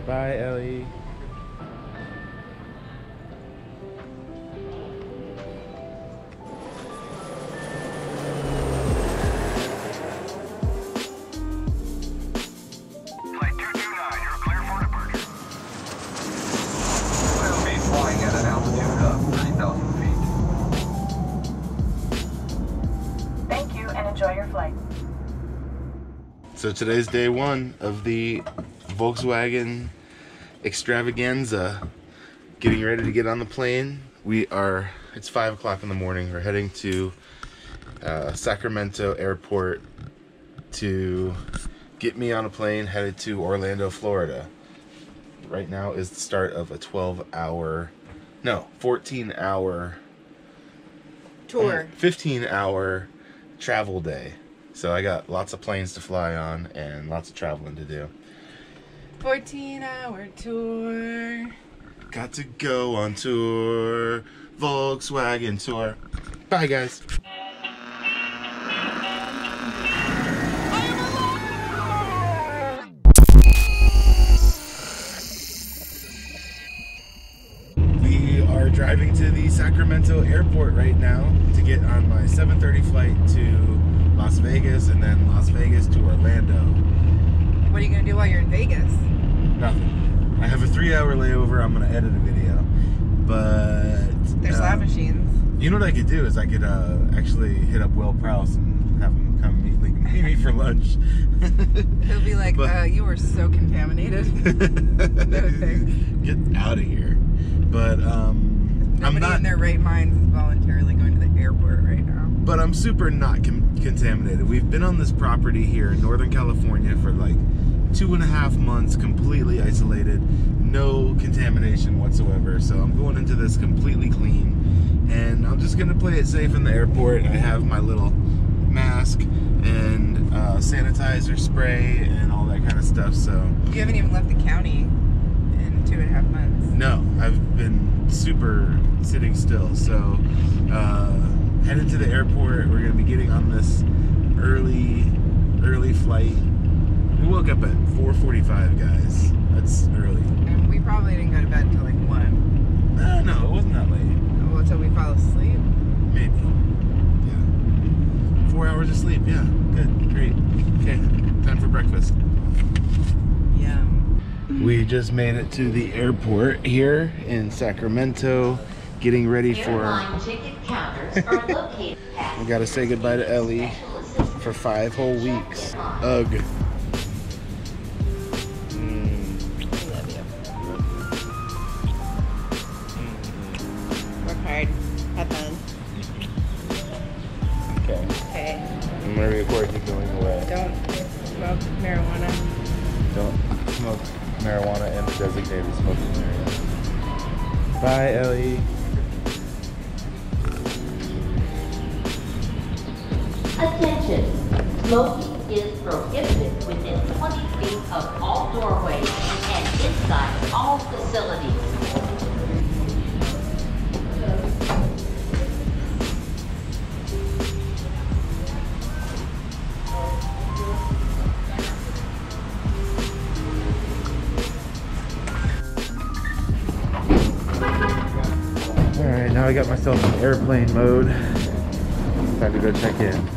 Bye, Ellie. Flight 229, you're clear for departure. We'll be flying at an altitude of 30,000 feet. Thank you and enjoy your flight. So today's day one of the Volkswagen extravaganza. Getting ready to get on the plane. It's 5 o'clock in the morning. We're heading to Sacramento Airport to get me on a plane headed to Orlando, Florida. Right now is the start of a 14-hour tour. 15-hour travel day. So I got lots of planes to fly on and lots of traveling to do. 14-hour tour. Got to go on tour. Volkswagen tour. Bye, guys. We are driving to the Sacramento airport right now to get on my 7:30 flight to Las Vegas and then Las Vegas to Orlando. What are you going to do while you're in Vegas? Nothing. I have a 3-hour layover. I'm going to edit a video. But There's slot machines. You know what I could do is I could actually hit up Will Prowse and have him come meet me for lunch. He'll be like, you were so contaminated. No thanks. Get out of here. But Nobody in their right minds is voluntarily going to the airport right now. But I'm super not contaminated. We've been on this property here in Northern California for like 2.5 months, completely isolated, no contamination whatsoever. So I'm going into this completely clean, and I'm just gonna play it safe in the airport. I have my little mask and sanitizer spray and all that kind of stuff. So you haven't even left the county in 2.5 months. No, I've been super sitting still. So headed to the airport. We're gonna be getting on this early flight. We woke up at 4:45, guys. That's early. And we probably didn't go to bed until like 1. No, it wasn't that late. Well, until we fell asleep. Maybe. Yeah. 4 hours of sleep. Yeah. Good. Great. Okay. Time for breakfast. Yeah. We just made it to the airport here in Sacramento. Getting ready for. Ticket counters are located. We gotta say goodbye to Ellie for 5 whole weeks. Ugh. Have fun. Okay. Okay. I'm gonna record you going away. Don't smoke marijuana. Don't smoke marijuana in the designated smoking area. Bye, Ellie. Attention! Smoking is prohibited within 20 feet of all doorways and inside all facilities. Alright, now I got myself in airplane mode. Time to go check in.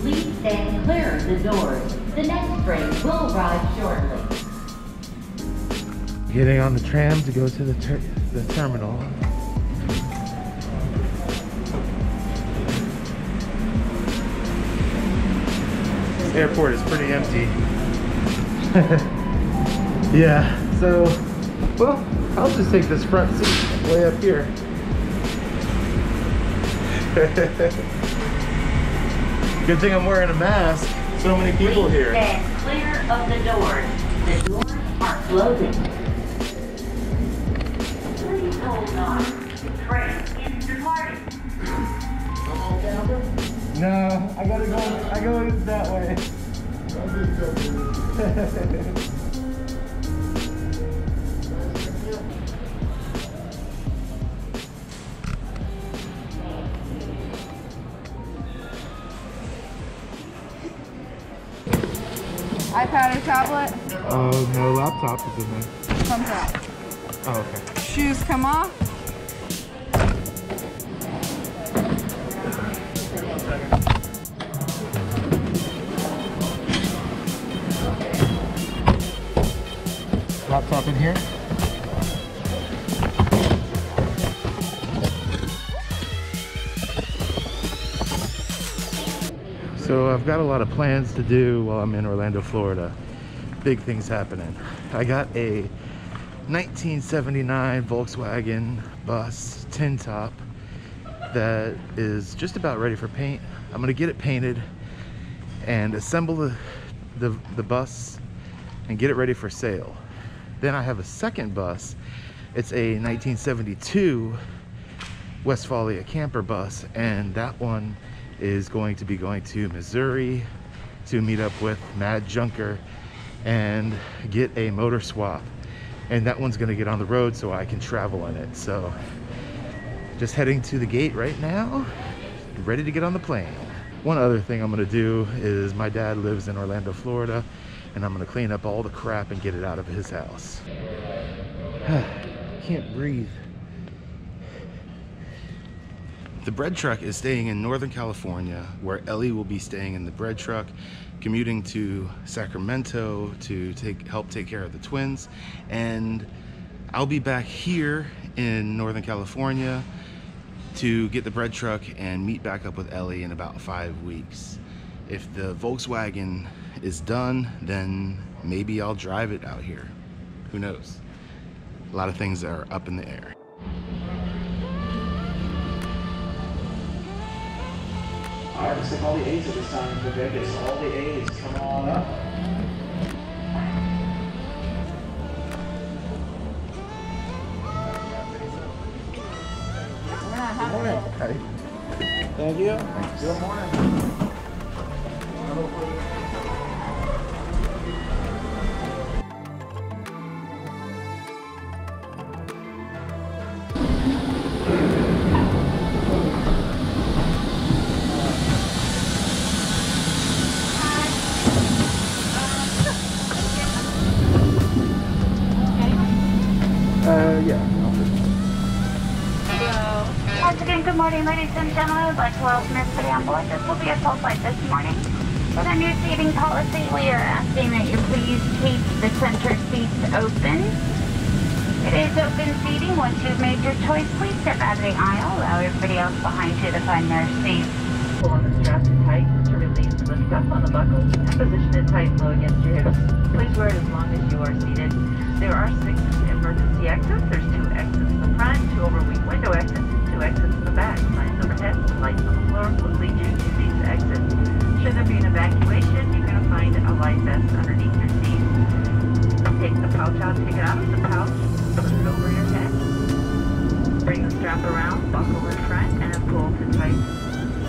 Please stand clear of the doors. The next train will arrive shortly. Getting on the tram to go to the terminal. This airport is pretty empty. Yeah, so, well, I'll just take this front seat way up here. Good thing I'm wearing a mask. So many people Please here. stand clear of the doors. The doors are closing. Please hold on. Train is departing. No, I go that way. iPad or tablet? wallet? Oh, no laptop is in there. Comes out. Oh, okay. Shoes come off. Laptop in here. So I've got a lot of plans to do while I'm in Orlando, Florida. Big things happening. I got a 1979 Volkswagen bus tin top that is just about ready for paint. I'm gonna get it painted and assemble the bus and get it ready for sale. Then I have a second bus. It's a 1972 Westphalia camper bus, and that one is going to be going to Missouri to meet up with Mad Junker and get a motor swap. And that one's gonna get on the road so I can travel in it. So just heading to the gate right now, ready to get on the plane. One other thing I'm gonna do is my dad lives in Orlando, Florida, and I'm gonna clean up all the crap and get it out of his house. Can't breathe. The bread truck is staying in Northern California, where Ellie will be staying in the bread truck, commuting to Sacramento to help take care of the twins. And I'll be back here in Northern California to get the bread truck and meet back up with Ellie in about 5 weeks. If the Volkswagen is done, then maybe I'll drive it out here. Who knows? A lot of things are up in the air. All right, let's take all the A's at this time for Vegas. All the A's, come on up. Good morning. Hi. Thank you. Thanks. Good morning. Once again, good morning, ladies and gentlemen. I'd like to welcome everybody on board. This will be a full flight this morning. For the new seating policy, we are asking that you please keep the center seats open. It is open seating. Once you've made your choice, please step out of the aisle. Allow everybody else behind you to find their seats. Pull on the straps tight to release the strap on the buckle and position it tight and low against your hips. Please wear it as long as you are seated. There are 6 emergency exits. There's 2 exits in the front, 2 overwing window exits, 2 exits in the back. Signs overhead, lights on the floor will lead you to these exits. Should there be an evacuation, you're going to find a life vest underneath your seat. Take the pouch out, take it out of the pouch, put it over your head. Bring the strap around, buckle in front, and pull to tight.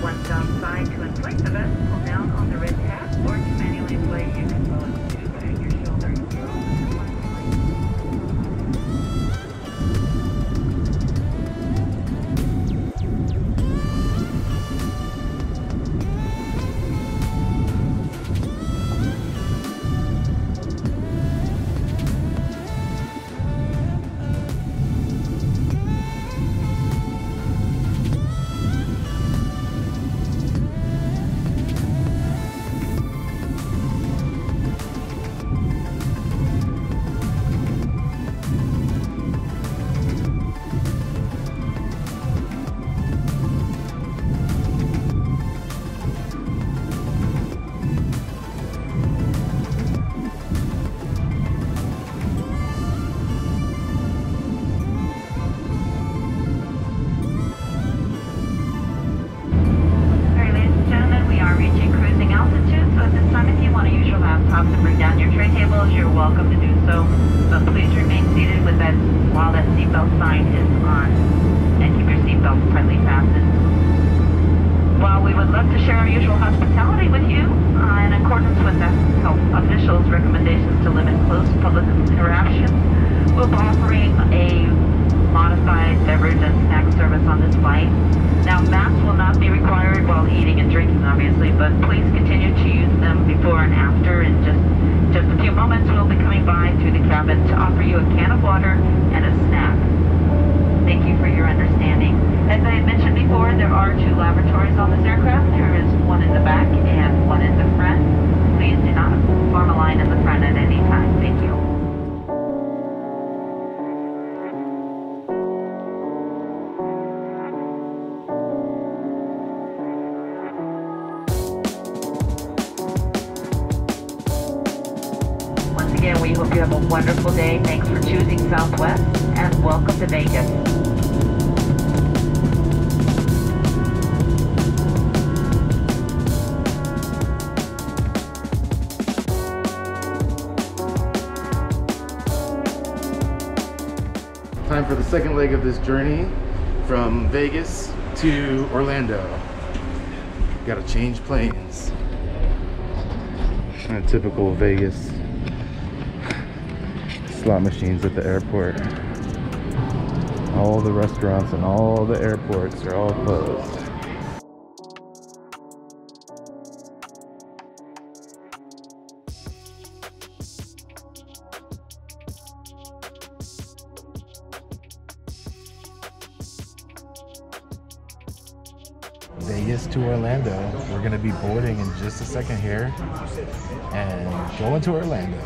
Once outside to inflate the vest, pull down on the red tab, or to manually inflate, you can pull it to your shoulder. just a few moments, we'll be coming by through the cabin to offer you a can of water and a snack. Thank you for your understanding. As I had mentioned before, there are 2 lavatories on this aircraft. There is one in the back and one in the front. Please do not form a line in the front at any time. Thank you. Once again, we hope you have a wonderful day. Thanks for choosing Southwest, and welcome to Vegas. Time for the second leg of this journey from Vegas to Orlando. Gotta change planes. Kind of typical Vegas slot machines at the airport. All the restaurants and all the airports are all closed. Vegas to Orlando. We're going to be boarding in just a second here and going to Orlando.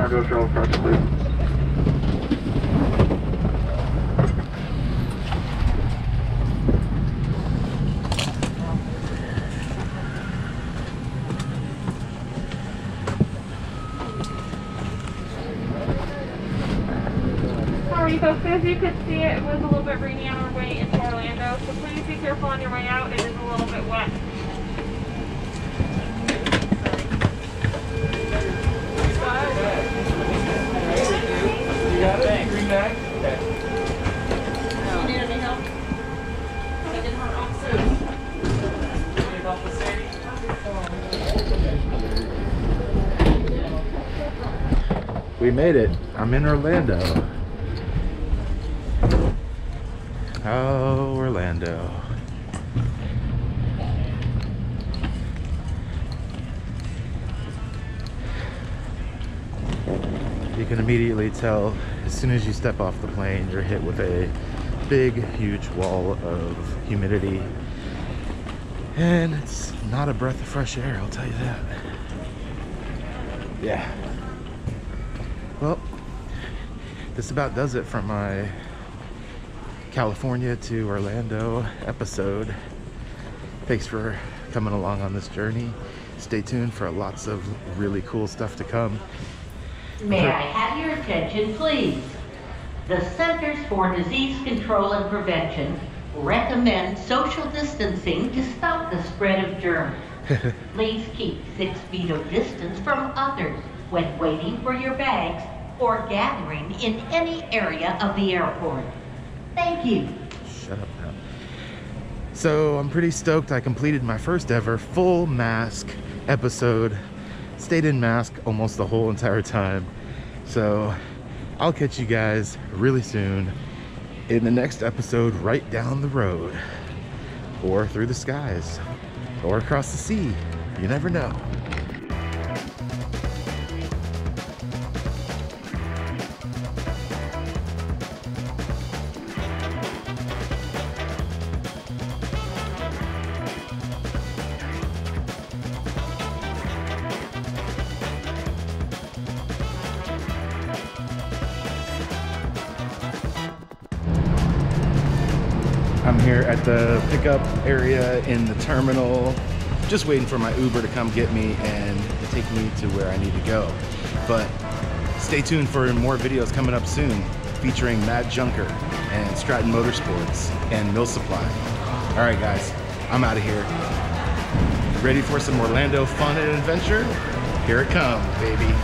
Chicago, Charles Carson, please. Sorry folks, as you could see, it was a little bit rainy on our way into Orlando, so please be careful on your way out. It is a little bit wet. You got it? Green bag? Okay. You need any help? I did her officer. Any help with Sadie? We made it. I'm in Orlando. Oh, Orlando. You can immediately tell as soon as you step off the plane, you're hit with a big, huge wall of humidity. And it's not a breath of fresh air, I'll tell you that. Yeah. Well, this about does it for my California to Orlando episode. Thanks for coming along on this journey. Stay tuned for lots of really cool stuff to come. May I have your attention, please? The Centers for Disease Control and Prevention recommend social distancing to stop the spread of germs. Please keep 6 feet of distance from others when waiting for your bags or gathering in any area of the airport. Thank you. Shut up now. So I'm pretty stoked. I completed my first ever full mask episode. Stayed in mask almost the whole entire time. So I'll catch you guys really soon in the next episode right down the road, or through the skies, or across the sea. You never know. I'm here at the pickup area in the terminal, just waiting for my Uber to come get me and take me to where I need to go. But stay tuned for more videos coming up soon, featuring Mad Junker and Stratton Motorsports and Mill Supply. All right, guys, I'm out of here. Ready for some Orlando fun and adventure? Here it comes, baby.